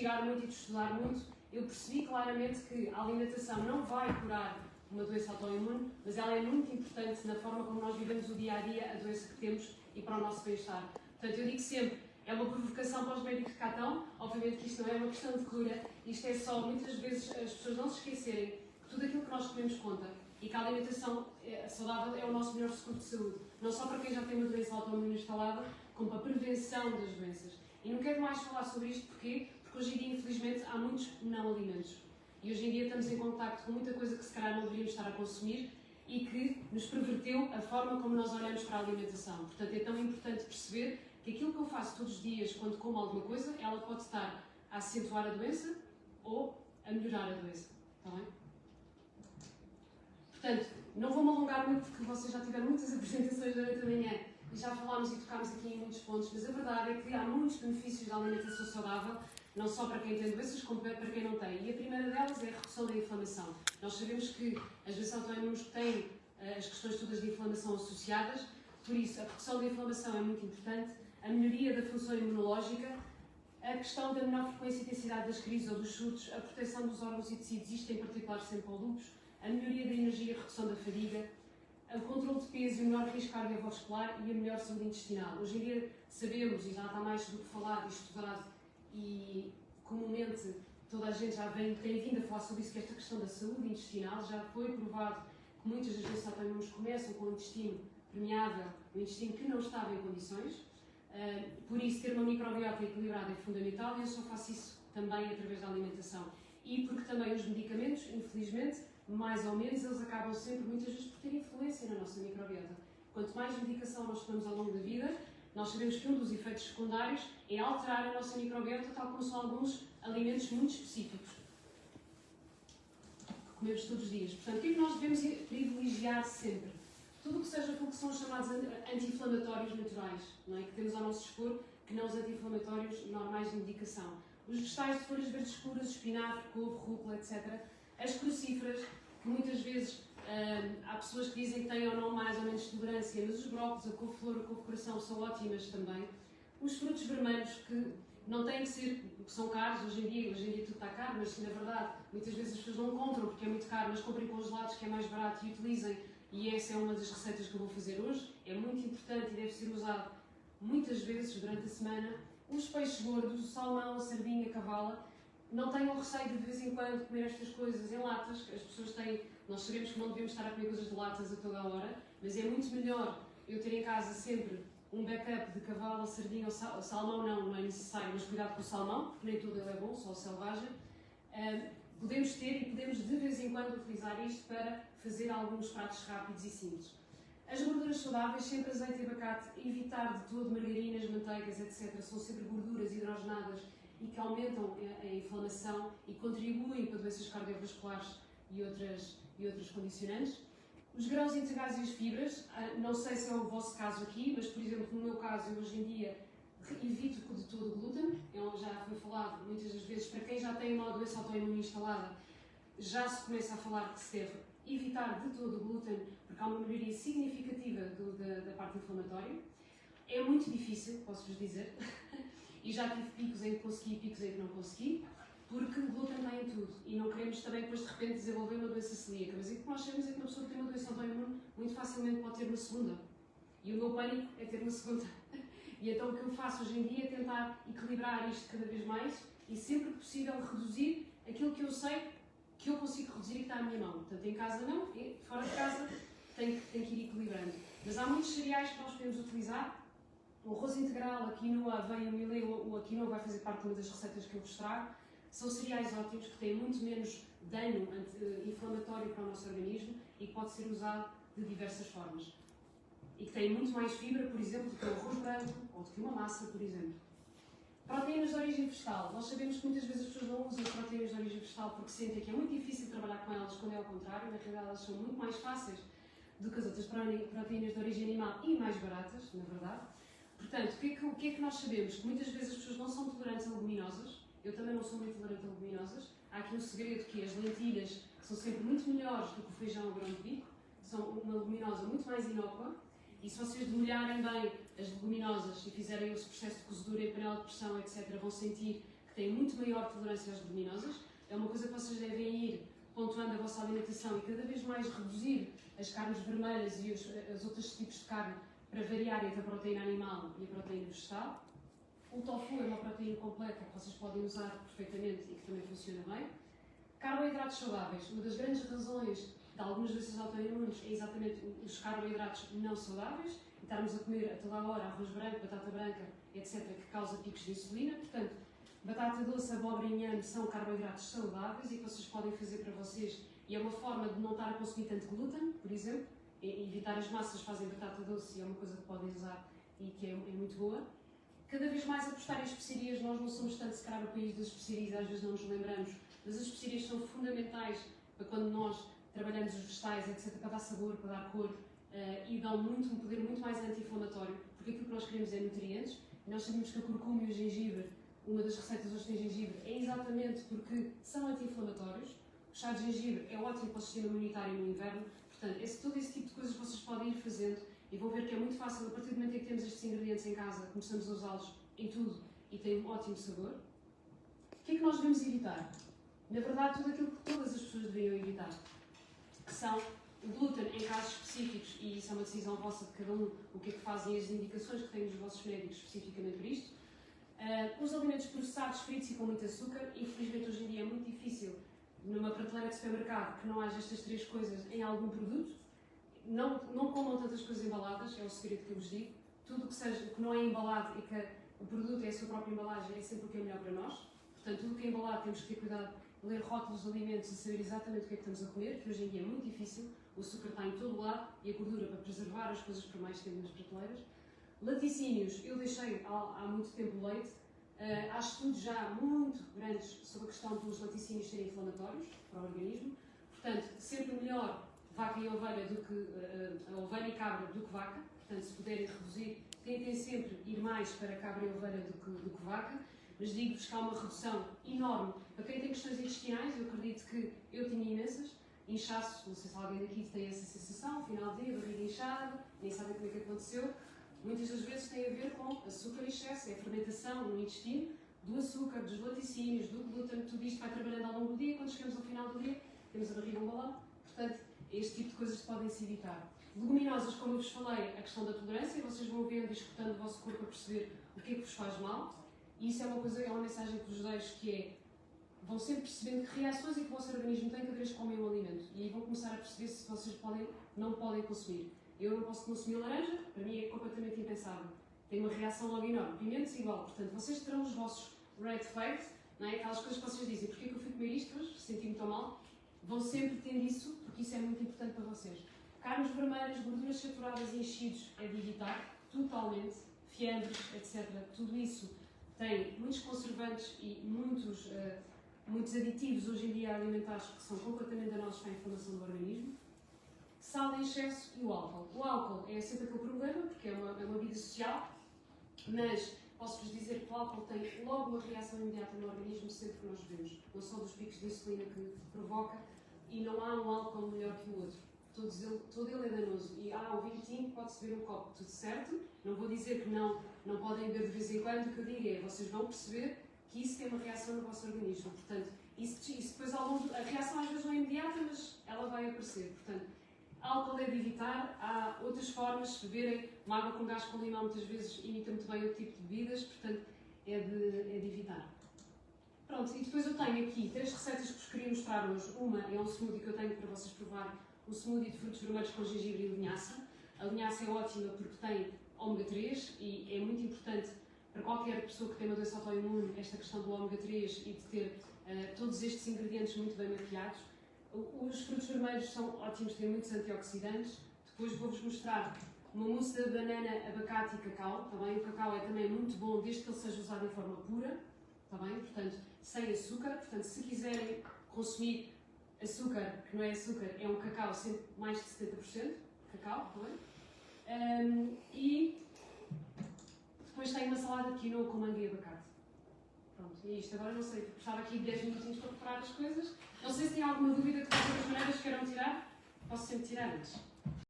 investigar muito e de estudar muito, eu percebi claramente que a alimentação não vai curar uma doença autoimune, mas ela é muito importante na forma como nós vivemos o dia a dia, a doença que temos e para o nosso bem-estar. Portanto, eu digo sempre, é uma provocação para os médicos que cá estão, obviamente que isto não é uma questão de cura, isto é só, muitas vezes, as pessoas não se esquecerem que tudo aquilo que nós comemos conta e que a alimentação saudável é o nosso melhor seguro de saúde, não só para quem já tem uma doença autoimune instalada, como para a prevenção das doenças. E não quero mais falar sobre isto, porquê? Porque hoje em dia, infelizmente, há muitos não alimentos. E hoje em dia estamos em contacto com muita coisa que se calhar não deveríamos estar a consumir e que nos perverteu a forma como nós olhamos para a alimentação. Portanto, é tão importante perceber que aquilo que eu faço todos os dias quando como alguma coisa, ela pode estar a acentuar a doença ou a melhorar a doença. Está bem? Portanto, não vou-me alongar muito porque vocês já tiveram muitas apresentações durante a manhã e já falámos e tocámos aqui em muitos pontos, mas a verdade é que há muitos benefícios da alimentação saudável, não só para quem tem doenças, como para quem não tem. E a primeira delas é a redução da inflamação. Nós sabemos que as doenças autoimunes têm as questões todas de inflamação associadas, por isso a redução da inflamação é muito importante, a melhoria da função imunológica, a questão da menor frequência e intensidade das crises ou dos surtos, a proteção dos órgãos e tecidos, isto em particular sempre ao lúpus, a melhoria da energia, a redução da fadiga, o controle de peso e o menor risco cardiovascular e a melhor saúde intestinal. Hoje em dia sabemos, e já está mais do que falado e estudado, e comumente toda a gente já tem vindo a falar sobre isso, que esta questão da saúde intestinal já foi provado que muitas das doenças autoimunes começam com o intestino permeável, o intestino que não estava em condições. Por isso, ter uma microbiota equilibrada é fundamental e eu só faço isso também através da alimentação. E porque também os medicamentos, infelizmente, mais ou menos, eles acabam sempre, muitas vezes, por ter influência na nossa microbiota. Quanto mais medicação nós tomamos ao longo da vida, nós sabemos que um dos efeitos secundários é alterar a nossa microbiota, tal como são alguns alimentos muito específicos que comemos todos os dias. Portanto, o que é que nós devemos privilegiar sempre? Tudo o que seja aquilo que são os chamados anti-inflamatórios naturais, não é? Que temos ao nosso dispor, que não os anti-inflamatórios normais de medicação. Os vegetais de folhas verdes escuras, espinafre, couve, rúcula, etc. As crucíferas, que muitas vezes há pessoas que dizem que têm ou não mais ou menos tolerância, mas os brócolos, a couve-flor, a couve-coração são ótimas também. Os frutos vermelhos, que não têm que ser, que são caros hoje em dia tudo está caro, mas na verdade muitas vezes as pessoas não compram porque é muito caro, mas comprem congelados que é mais barato e utilizem. E essa é uma das receitas que eu vou fazer hoje. É muito importante e deve ser usado muitas vezes durante a semana. Os peixes gordos, o salmão, a sardinha, a cavala. Não tenham receio de vez em quando comer estas coisas em latas. As pessoas têm, nós sabemos que não devemos estar a comer coisas de latas a toda a hora, mas é muito melhor eu ter em casa sempre um backup de cavala, sardinha ou salmão, não é necessário, mas cuidado com o salmão, porque nem tudo ele é bom, só o selvagem. Podemos ter e podemos de vez em quando utilizar isto para fazer alguns pratos rápidos e simples. As gorduras saudáveis, sempre azeite e abacate, evitar de todo margarinas, manteigas, etc. São sempre gorduras hidrogenadas e que aumentam a inflamação e contribuem para doenças cardiovasculares e outras condicionantes. Os grãos integrais e as fibras, não sei se é o vosso caso aqui, mas por exemplo, no meu caso, eu hoje em dia evito de todo o glúten, já foi falado muitas das vezes, para quem já tem uma doença autoimune instalada, já se começa a falar que se deve evitar de todo o glúten, porque há uma melhoria significativa da parte inflamatória. É muito difícil, posso-vos dizer, e já tive picos em que consegui e picos em que não consegui, porque o glúten está em tudo, e não queremos também depois de repente desenvolver uma doença celíaca, mas o que nós sabemos é que uma pessoa que tem uma doença autoimune muito facilmente pode ter uma segunda, e o meu pânico é ter uma segunda. E então o que eu faço hoje em dia é tentar equilibrar isto cada vez mais e sempre que possível reduzir aquilo que eu sei que eu consigo reduzir e que está à minha mão. Portanto, em casa não, e fora de casa tem que ir equilibrando. Mas há muitos cereais que nós podemos utilizar. O arroz integral, a quinoa, a aveia, o milê, ou a quinoa vai fazer parte de uma das receitas que eu vos trago. São cereais ótimos que têm muito menos dano inflamatório para o nosso organismo e que pode ser usado de diversas formas. E que têm muito mais fibra, por exemplo, do que o arroz branco ou do que uma massa, por exemplo. Proteínas de origem vegetal. Nós sabemos que muitas vezes as pessoas não usam proteínas de origem vegetal porque sentem que é muito difícil trabalhar com elas, quando é ao contrário. Na realidade, elas são muito mais fáceis do que as outras proteínas de origem animal e mais baratas, na verdade. Portanto, o que é que nós sabemos? Que muitas vezes as pessoas não são tolerantes a leguminosas. Eu também não sou muito tolerante a leguminosas. Há aqui um segredo que as lentilhas são sempre muito melhores do que o feijão ou o grão de bico. São uma leguminosa muito mais inócua. E se vocês demolharem bem as leguminosas e fizerem esse processo de cozedura em panela de pressão, etc., vão sentir que têm muito maior tolerância às leguminosas. É uma coisa que vocês devem ir pontuando a vossa alimentação e cada vez mais reduzir as carnes vermelhas e os outros tipos de carne para variar entre a proteína animal e a proteína vegetal. O tofu é uma proteína completa que vocês podem usar perfeitamente e que também funciona bem. Carboidratos saudáveis. Uma das grandes razões de algumas doenças autoimunes é exatamente os carboidratos não saudáveis. E estarmos a comer a toda a hora arroz branco, batata branca, etc., que causa picos de insulina. Portanto, batata doce, abóbora e inhame são carboidratos saudáveis e que vocês podem fazer para vocês. E é uma forma de não estar a consumir tanto glúten, por exemplo. E evitar as massas fazem batata doce e é uma coisa que podem usar e que é muito boa. Cada vez mais apostar em especiarias. Nós não somos tanto, se calhar, o país das especiarias, às vezes não nos lembramos, mas as especiarias são fundamentais para quando nós trabalhamos os vegetais, etc., para dar sabor, para dar cor, e dão um poder muito mais anti-inflamatório, porque aquilo que nós queremos é nutrientes. E nós sabemos que a curcuma e o gengibre, uma das receitas hoje tem gengibre, é exatamente porque são anti-inflamatórios. O chá de gengibre é ótimo para o sistema imunitário no inverno. Portanto, todo esse tipo de coisas vocês podem ir fazendo e vão ver que é muito fácil. A partir do momento em que temos estes ingredientes em casa, começamos a usá-los em tudo e tem um ótimo sabor. O que é que nós devemos evitar? Na verdade, tudo aquilo que todas as pessoas deveriam evitar, que são o glúten em casos específicos, e isso é uma decisão vossa de cada um, o que é que fazem as indicações que têm os vossos médicos especificamente para isto. Os alimentos processados, fritos e com muito açúcar. Infelizmente, hoje em dia é muito difícil, numa prateleira de supermercado, que não haja estas três coisas em algum produto. Não comam tantas coisas embaladas, é o segredo que eu vos digo. Tudo que não é embalado e que o produto é a sua própria embalagem é sempre o que é melhor para nós. Portanto, tudo que é embalado temos que ter cuidado, ler rótulos de alimentos e saber exatamente o que é que estamos a comer, que hoje em dia é muito difícil. O açúcar está em todo lado e a gordura para preservar as coisas por mais tempo nas prateleiras. Laticínios, eu deixei há muito tempo o leite. Há estudos já muito grandes sobre a questão dos laticínios serem inflamatórios para o organismo. Portanto, sempre melhor vaca e ovelha do que ovelha e cabra do que vaca. Portanto, se puderem reduzir, tentem sempre ir mais para cabra e ovelha do que vaca. Mas digo-vos que há uma redução enorme. Para quem tem questões intestinais, eu acredito que eu tinha imensas. Inchaço, não sei se alguém daqui tem essa sensação, final do dia, barriga inchada, nem sabem como é que aconteceu. Muitas das vezes tem a ver com açúcar em excesso, é a fermentação no intestino, do açúcar, dos laticínios, do glúten, tudo isto vai trabalhando ao longo do dia. Quando chegamos ao final do dia, temos a barriga um balão. Portanto, este tipo de coisas podem-se evitar. Leguminosas, como eu vos falei, a questão da tolerância, vocês vão vendo e escutando o vosso corpo a perceber o que é que vos faz mal. E isso é uma mensagem que vos deixo, que é, vão sempre percebendo que reações é que o vosso organismo tem cada vez que comem um alimento. E aí vão começar a perceber se vocês não podem consumir. Eu não posso consumir laranja, para mim é completamente impensável. Tem uma reação logo enorme. Pimentos igual. Portanto, vocês terão os vossos red flags, não é? Aquelas coisas que vocês dizem, porquê que eu fui comer isto hoje? Senti-me tão mal. Vão sempre tendo isso, porque isso é muito importante para vocês. Carnes vermelhas, gorduras saturadas e enchidos é de evitar, totalmente. Fiambres, etc. Tudo isso tem muitos conservantes e muitos aditivos hoje em dia alimentares que são completamente danosos para a inflamação do organismo. Sal em excesso e o álcool. O álcool é sempre aquele problema, porque é uma vida social, mas posso-vos dizer que o álcool tem logo uma reação imediata no organismo sempre que nós bebemos. Não só dos picos de insulina que provoca, e não há um álcool melhor que o outro. Todo ele é danoso. E o vinho tinto pode-se beber um copo, tudo certo. Não vou dizer que não podem beber de vez em quando. O que eu digo é, vocês vão perceber que isso tem uma reação no vosso organismo. Portanto, isso depois a reação às vezes não é imediata, mas ela vai aparecer. Portanto, álcool é de evitar. Há outras formas, se beberem uma água com gás com limão, muitas vezes imita muito bem outro tipo de bebidas, portanto, é de evitar. Pronto, e depois eu tenho aqui 3 receitas que vos queria mostrar hoje. Uma é um smoothie que eu tenho para vocês provar, um smoothie de frutos vermelhos com gengibre e linhaça. A linhaça é ótima porque tem ômega 3 e é muito importante para qualquer pessoa que tem uma doença autoimune esta questão do ômega 3 e de ter todos estes ingredientes muito bem mapeados. Os frutos vermelhos são ótimos, têm muitos antioxidantes. Depois vou-vos mostrar uma mousse de banana, abacate e cacau. Tá bem? O cacau é também muito bom desde que ele seja usado em forma pura. Tá bem? Portanto, sem açúcar. Portanto, se quiserem consumir açúcar, que não é açúcar, é um cacau sempre mais de 70% cacau. Tá bem? E depois tenho uma salada de quinoa com manga e abacate. Pronto, é isto. Agora não sei, estava aqui 10 minutinhos para preparar as coisas. Não sei se tem alguma dúvida que de todas as maneiras queiram tirar. Posso sempre tirar antes.